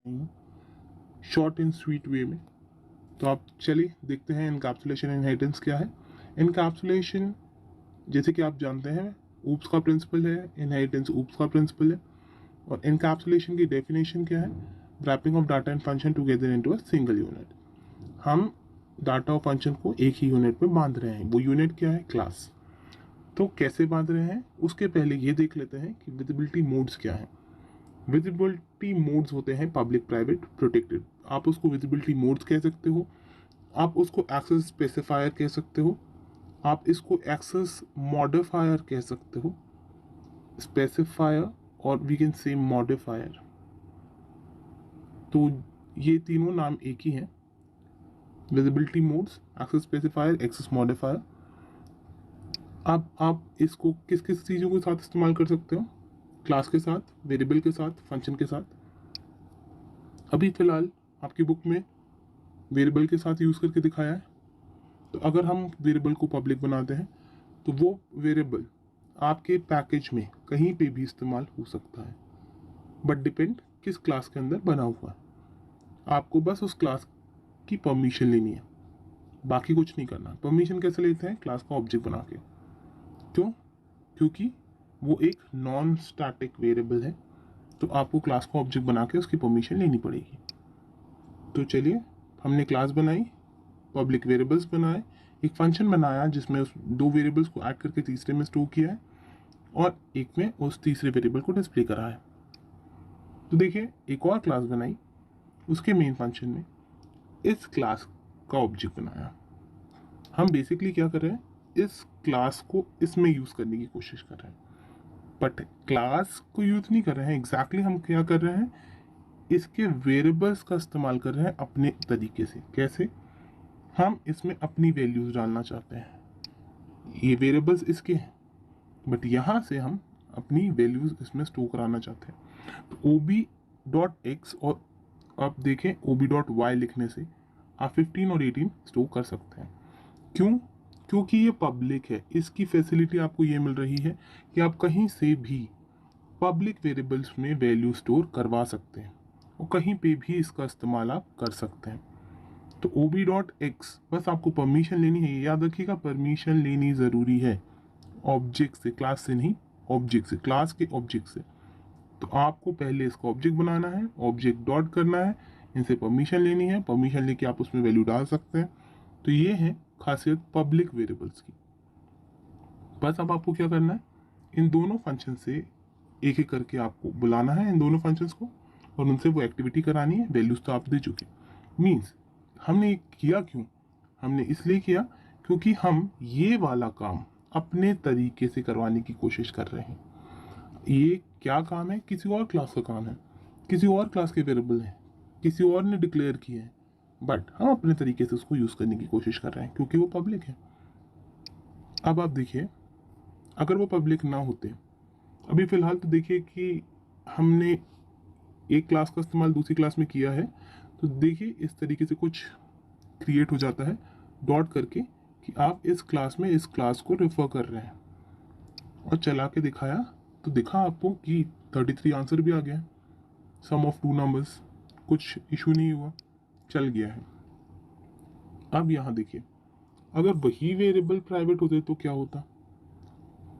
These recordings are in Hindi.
शॉर्ट एंड स्वीट वे में। तो आप चलिए देखते हैं इनकैप्सुलेशन इनहेरिटेंस क्या है। इनकैप्सुलेशन जैसे कि आप जानते हैं ऊप्स का प्रिंसिपल है, इनहेरिटेंस ऊप्स का प्रिंसिपल है। और इनकैप्सुलेशन की डेफिनेशन क्या है? Wrapping of data and function together into a single unit. हम डाटा और फंक्शन को एक ही यूनिट में बांध रहे हैं। वो यूनिट क्या है? क्लास। तो कैसे बांध रहे हैं उसके पहले ये देख लेते हैं कि विजिबिलिटी मोड्स क्या है। विजिबिलिटी मोड्स होते हैं पब्लिक, प्राइवेट, प्रोटेक्टेड। आप उसको विजिबिलिटी मोड्स कह सकते हो, आप उसको एक्सेस स्पेसिफायर कह सकते हो, आप इसको एक्सेस मॉडिफायर कह सकते हो, स्पेसिफायर और वी कैन से मॉडिफायर। तो ये तीनों नाम एक ही हैं, visibility modes, access specifier, access modifier. अब आप इसको किस किस चीज़ों के साथ इस्तेमाल कर सकते हो? क्लास के साथ, वेरिएबल के साथ, फंक्शन के साथ। अभी फिलहाल आपकी बुक में वेरिएबल के साथ यूज़ करके दिखाया है। तो अगर हम वेरिएबल को पब्लिक बनाते हैं तो वो वेरिएबल आपके पैकेज में कहीं पे भी इस्तेमाल हो सकता है, बट डिपेंड किस क्लास के अंदर बना हुआ है। आपको बस उस क्लास की परमिशन लेनी है, बाकी कुछ नहीं करना। परमिशन कैसे लेते हैं? क्लास का ऑब्जेक्ट बना के। क्यों? क्योंकि वो एक नॉन स्टैटिक वेरिएबल है, तो आपको क्लास का ऑब्जेक्ट बना के उसकी परमिशन लेनी पड़ेगी। तो चलिए, हमने क्लास बनाई, पब्लिक वेरिएबल्स बनाए, एक फंक्शन बनाया जिसमें उस दो वेरिएबल्स को ऐड करके तीसरे में स्टोर किया है और एक में उस तीसरे वेरिएबल को डिस्प्ले करा है। तो देखिए, एक और क्लास बनाई, उसके मेन फंक्शन में इस क्लास का ऑब्जेक्ट बनाया। हम बेसिकली क्या कर रहे हैं? इस क्लास को इसमें यूज़ करने की कोशिश कर रहे हैं, बट क्लास को यूज़ नहीं कर रहे हैं। एग्जैक्टली हम क्या कर रहे हैं? इसके वेरिएबल्स का इस्तेमाल कर रहे हैं अपने तरीके से। कैसे? हम इसमें अपनी वैल्यूज़ डालना चाहते हैं। ये वेरिएबल्स इसके हैं, बट यहाँ से हम अपनी वैल्यूज़ इसमें स्टोर कराना चाहते हैं। तो ob.x और आप देखें ob.y लिखने से आप 15 और 18 स्टोर कर सकते हैं। क्यों? क्योंकि ये पब्लिक है। इसकी फैसिलिटी आपको ये मिल रही है कि आप कहीं से भी पब्लिक वेरिएबल्स में वैल्यू स्टोर करवा सकते हैं और कहीं पे भी इसका इस्तेमाल आप कर सकते हैं। तो ob.x बस आपको परमिशन लेनी है। याद रखिएगा, परमिशन लेनी ज़रूरी है, ऑब्जेक्ट से, क्लास से नहीं, ऑब्जेक्ट से, क्लास के ऑब्जेक्ट से। तो आपको पहले इसका ऑब्जेक्ट बनाना है, ऑब्जेक्ट डॉट करना है, इनसे परमिशन लेनी है, परमिशन लेके आप उसमें वैल्यू डाल सकते हैं। तो ये है खासियत पब्लिक वेरिएबल्स की। बस अब आपको क्या करना है? इन दोनों फंक्शन से एक एक करके आपको बुलाना है, इन दोनों फंक्शंस को, और उनसे वो एक्टिविटी करानी है। वैल्यूज तो आप दे चुके। मीन्स हमने किया क्यों? हमने इसलिए किया क्योंकि हम ये वाला काम अपने तरीके से करवाने की कोशिश कर रहे हैं। ये क्या काम है? किसी और क्लास का काम है, किसी और क्लास के वेरिएबल है, किसी और ने डिक्लेयर किए हैं, बट हम अपने तरीके से उसको यूज़ करने की कोशिश कर रहे हैं क्योंकि वो पब्लिक है। अब आप देखिए, अगर वो पब्लिक ना होते, अभी फ़िलहाल तो देखिए कि हमने एक क्लास का इस्तेमाल दूसरी क्लास में किया है, तो देखिए इस तरीके से कुछ क्रिएट हो जाता है डॉट करके कि आप इस क्लास में इस क्लास को रेफर कर रहे हैं। और चला के दिखाया तो दिखा आपको कि 33 आंसर भी आ गया, सम ऑफ टू नंबर्स, कुछ इशू नहीं हुआ, चल गया है। अब यहाँ देखिए, अगर वही वेरिएबल प्राइवेट होते तो क्या होता?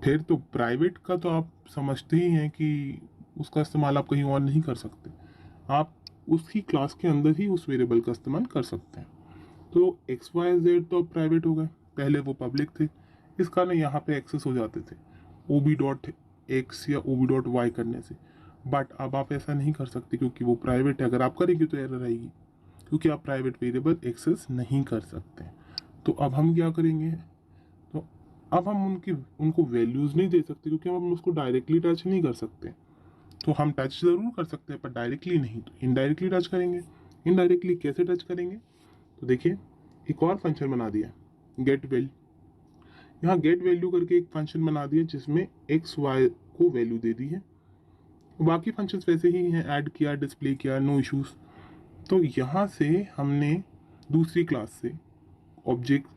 फिर तो प्राइवेट का तो आप समझते ही हैं कि उसका इस्तेमाल आप कहीं और नहीं कर सकते। आप उसकी क्लास के अंदर ही उस वेरिएबल का इस्तेमाल कर सकते हैं। तो एक्स वाई जेड तो प्राइवेट हो गए, पहले वो पब्लिक थे, इस कारण यहाँ पे एक्सेस हो जाते थे ob.x या ob.y करने से। बट अब आप ऐसा नहीं कर सकते क्योंकि वो प्राइवेट है। अगर आप करेंगे तो एरर आएगी क्योंकि आप प्राइवेट वेरिएबल एक्सेस नहीं कर सकते। तो अब हम क्या करेंगे? तो अब हम उनको वैल्यूज़ नहीं दे सकते क्योंकि हम उसको डायरेक्टली टच नहीं कर सकते। तो हम टच ज़रूर कर सकते हैं पर डायरेक्टली नहीं, तो इनडायरेक्टली टच करेंगे। इनडायरेक्टली कैसे टच करेंगे? तो देखिए, एक और फंक्शन बना दिया, गेट वैल्यू। यहाँ गेट वैल्यू करके एक फंक्शन बना दिया जिसमें एक्स वाई को वैल्यू दे दी है। बाकी फंक्शंस वैसे ही हैं, ऐड किया, डिस्प्ले किया, नो इश्यूज। तो यहाँ से हमने दूसरी क्लास से ऑब्जेक्ट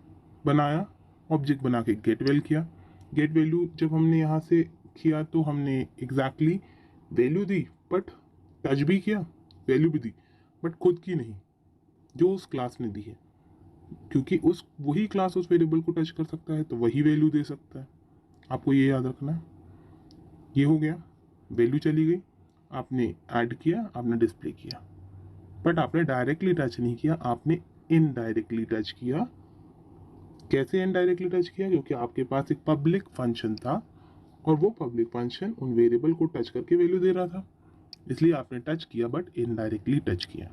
बनाया, ऑब्जेक्ट बना के गेट वैल्यू किया। गेट वैल्यू जब हमने यहाँ से किया तो हमने exactly value the but touch भी किया, वैल्यू भी दी, बट खुद की नहीं, जो उस क्लास ने दी है, क्योंकि उस वही क्लास उस वेरिएबल को टच कर सकता है तो वही वैल्यू दे सकता है। आपको ये याद रखना है। ये हो गया, वैल्यू चली गई, आपने ऐड किया, आपने डिस्प्ले किया, बट आपने डायरेक्टली टच नहीं किया, आपने इनडायरेक्टली टच किया। कैसे इनडायरेक्टली टच किया? क्योंकि आपके पास एक पब्लिक फंक्शन था और वो पब्लिक फंक्शन उन वेरिएबल को टच करके वैल्यू दे रहा था, इसलिए आपने टच किया बट इनडायरेक्टली टच किया।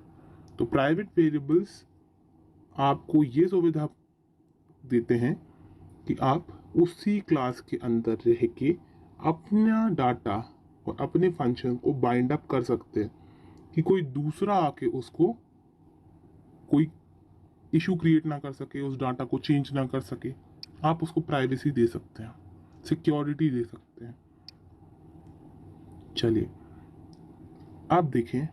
तो प्राइवेट वेरिएबल्स आपको ये सुविधा देते हैं कि आप उसी क्लास के अंदर रह के अपना डाटा और अपने फंक्शन को बाइंड अप कर सकते हैं कि कोई दूसरा आके उसको कोई इशू क्रिएट ना कर सके, उस डाटा को चेंज ना कर सके। आप उसको प्राइवेसी दे सकते हैं, सिक्योरिटी दे सकते हैं। चलिए आप देखें,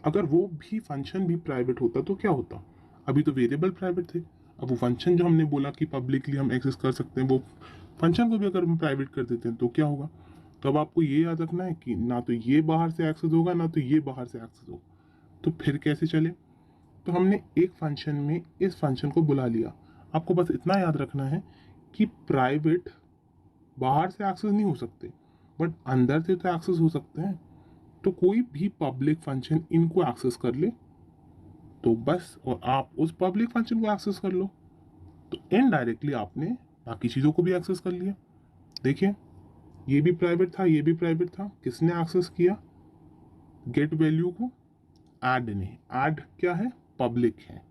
अगर वो भी फंक्शन भी प्राइवेट होता तो क्या होता? अभी तो वेरिएबल प्राइवेट थे, अब वो फंक्शन जो हमने बोला कि पब्लिकली हम एक्सेस कर सकते हैं, वो फंक्शन को भी अगर हम प्राइवेट कर देते हैं तो क्या होगा? तो अब आपको ये याद रखना है कि ना तो ये बाहर से एक्सेस होगा, ना तो ये बाहर से एक्सेस होगा। तो फिर कैसे चले? तो हमने एक फंक्शन में इस फंक्शन को बुला लिया। आपको बस इतना याद रखना है कि प्राइवेट बाहर से एक्सेस नहीं हो सकते, बट अंदर से तो एक्सेस हो सकते हैं। तो कोई भी पब्लिक फंक्शन इनको एक्सेस कर ले तो बस, और आप उस पब्लिक फंक्शन को एक्सेस कर लो, तो इनडायरेक्टली आपने बाकी चीज़ों को भी एक्सेस कर लिया। देखिए, ये भी प्राइवेट था, ये भी प्राइवेट था, किसने एक्सेस किया? गेट वैल्यू को ऐड ने। ऐड क्या है? पब्लिक है।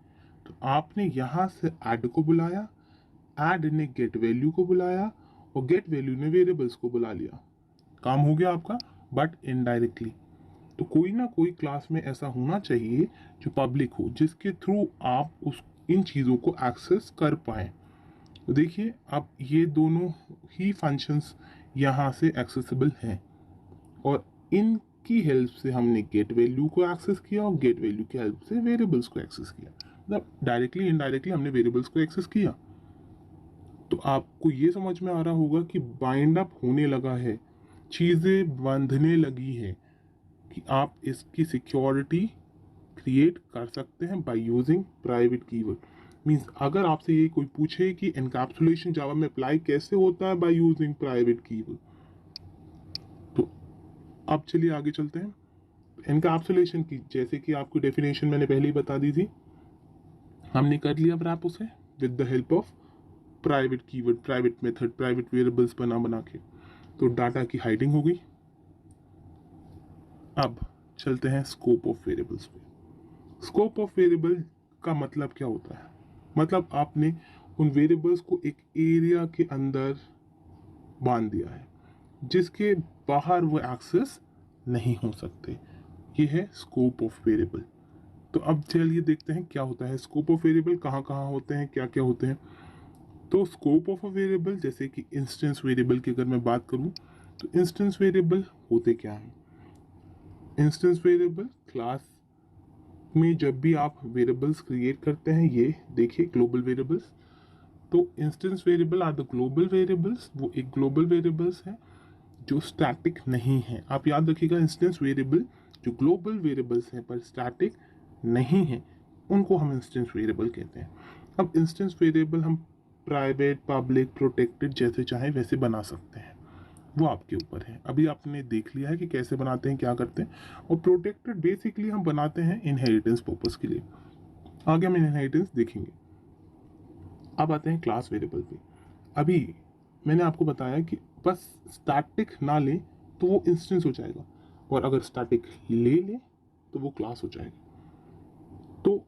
तो आपने यहाँ से ऐड को बुलाया, ऐड ने गेट वैल्यू को बुलाया और गेट वैल्यू ने वेरिएबल्स को बुला लिया। काम हो गया आपका, बट इनडायरेक्टली। तो कोई ना कोई क्लास में ऐसा होना चाहिए जो पब्लिक हो, जिसके थ्रू आप उस इन चीज़ों को एक्सेस कर पाए। तो देखिए, अब ये दोनों ही फंक्शंस यहाँ से एक्सेसिबल हैं और इनकी हेल्प से हमने गेट वैल्यू को एक्सेस किया और गेट वैल्यू की हेल्प से वेरिएबल्स को एक्सेस किया। मतलब डायरेक्टली इनडायरेक्टली हमने वेरिएबल्स को एक्सेस किया। तो आपको ये समझ में आ रहा होगा कि बाइंड अप होने लगा है, चीज़ें बंधने लगी है, कि आप इसकी सिक्योरिटी क्रिएट कर सकते हैं by using private keyword. Means अगर आपसे ये कोई पूछे कि एनकैप्सुलेशन जावा में अप्लाई कैसे होता है बाय यूजिंग प्राइवेट कीवर्ड, तो अब चलिए आगे चलते हैं। एनकैप्सुलेशन की जैसे कि आपको डेफिनेशन मैंने पहले ही बता दी थी, हमने कर लिया रैप उसे with the help of private keyword, private method, private variables बना बना के। तो डाटा की हाइडिंग हो गई। अब चलते हैं स्कोप ऑफ वेरिएबल्स पे। स्कोप ऑफ वेरिएबल का मतलब क्या होता है? मतलब आपने उन वेरिएबल्स को एक एरिया के अंदर बांध दिया है जिसके बाहर वो एक्सेस नहीं हो सकते। ये है स्कोप ऑफ वेरिएबल। तो अब चलिए देखते हैं क्या होता है स्कोप ऑफ वेरिएबल, कहाँ कहाँ होते हैं, क्या क्या होते हैं। तो स्कोप ऑफ अ वेरिएबल, जैसे कि इंस्टेंस वेरिएबल की अगर मैं बात करूं, तो इंस्टेंस वेरिएबल होते क्या हैं? इंस्टेंस वेरिएबल क्लास में जब भी आप वेरिएबल्स क्रिएट करते हैं, ये देखिए ग्लोबल वेरिएबल्स, तो instance variable are the global variables. वो एक ग्लोबल वेरिएबल्स है जो स्टैटिक नहीं है। आप याद रखिएगा, इंस्टेंस वेरिएबल जो ग्लोबल वेरिएबल्स हैं पर स्टैटिक नहीं है, उनको हम इंस्टेंस वेरिएबल कहते हैं। अब इंस्टेंस वेरिएबल हम प्राइवेट, पब्लिक, प्रोटेक्टेड जैसे चाहे वैसे बना सकते हैं, वो आपके ऊपर है। अभी आपने देख लिया है कि कैसे बनाते हैं, क्या करते हैं। और प्रोटेक्टेड बेसिकली हम बनाते हैं इनहेरिटेंस पर्पस के लिए। आगे हम इनहेरिटेंस देखेंगे। अब आते हैं क्लास वेरिएबल पे। अभी मैंने आपको बताया कि बस स्टैटिक ना ले तो वो इंस्टेंस हो जाएगा, और अगर स्टैटिक ले ले तो वो क्लास हो जाएगा। तो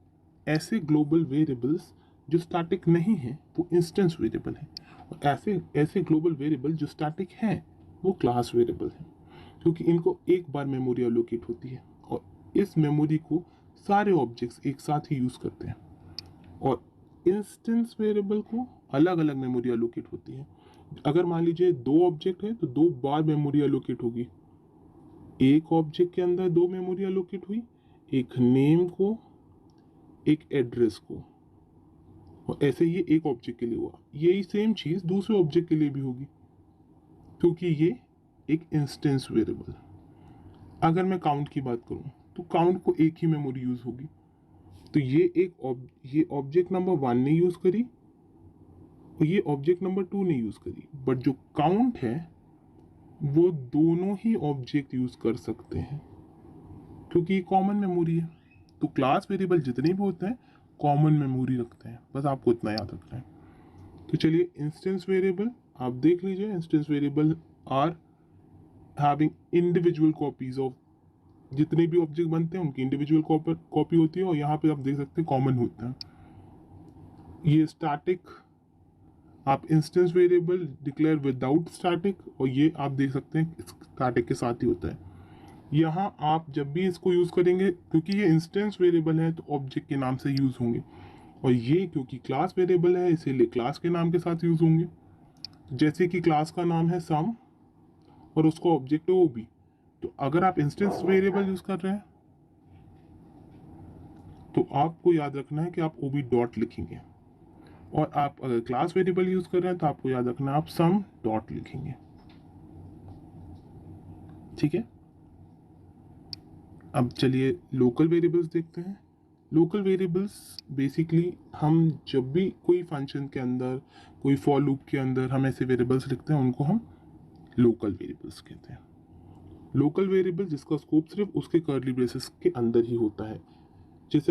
ऐसे ग्लोबल वेरिएबल्स जो स्टैटिक नहीं है वो इंस्टेंस वेरिएबल है, और ऐसे ऐसे ग्लोबल वेरिएबल जो स्टैटिक हैं वो क्लास वेरिएबल हैं, क्योंकि इनको एक बार मेमोरी एलोकेट होती है और इस मेमोरी को सारे ऑब्जेक्ट्स एक साथ ही यूज़ करते हैं। और इंस्टेंस वेरिएबल को अलग अलग मेमोरी एलोकेट होती है। अगर मान लीजिए दो ऑब्जेक्ट है तो दो बार मेमोरी एलोकेट होगी। एक ऑब्जेक्ट के अंदर दो मेमोरी एलोकेट हुई, एक नेम को, एक एड्रेस को, और ऐसे ये एक ऑब्जेक्ट के लिए हुआ। यही सेम चीज़ दूसरे ऑब्जेक्ट के लिए भी होगी, क्योंकि ये एक इंस्टेंस वेरिएबल। अगर मैं काउंट की बात करूं तो तो काउंट को एक ही मेमोरी यूज होगी। तो ये ऑब्जेक्ट नंबर 1 ने यूज करी और ये ऑब्जेक्ट नंबर 2 ने यूज करी, बट जो काउंट है वो दोनों ही ऑब्जेक्ट यूज कर सकते हैं क्योंकि ये कॉमन मेमोरी है। तो क्लास वेरिएबल जितने भी होते हैं कॉमन मेमोरी रखते हैं, बस आपको इतना याद रखना है। तो चलिए इंस्टेंस वेरिएबल आप देख लीजिए। Instance variable are having individual copies of, जितने भी ऑब्जेक्ट बनते हैं उनकी इंडिविजुअल कॉपी होती है, और यहाँ पे आप देख सकते हैं कॉमन होता है। ये स्टैटिक, आप instance variable declare without static, और ये आप देख सकते हैं स्टैटिक के साथ ही होता है। यहाँ आप जब भी इसको यूज करेंगे, क्योंकि ये इंस्टेंस वेरिएबल है तो ऑब्जेक्ट के नाम से यूज होंगे, और ये क्योंकि क्लास वेरिएबल है इसीलिए क्लास के नाम के साथ यूज होंगे। जैसे कि क्लास का नाम है सम और उसका ऑब्जेक्ट है ओबी, तो अगर आप इंस्टेंस वेरिएबल यूज कर रहे हैं तो आपको याद रखना है कि आप ओबी डॉट लिखेंगे, और आप अगर क्लास वेरिएबल यूज कर रहे हैं तो आपको याद रखना है आप सम डॉट लिखेंगे। ठीक है, अब चलिए लोकल वेरिएबल्स देखते हैं। लोकल वेरिएबल्स बेसिकली हम जब भी कोई फंक्शन के अंदर, कोई फॉर लूप के अंदर हम ऐसे वेरिएबल्स लिखते हैं उनको हम लोकल वेरिएबल्स कहते हैं। लोकल वेरिएबल जिसका स्कोप सिर्फ उसके कर्ली ब्रेसेस के अंदर ही होता है। जैसे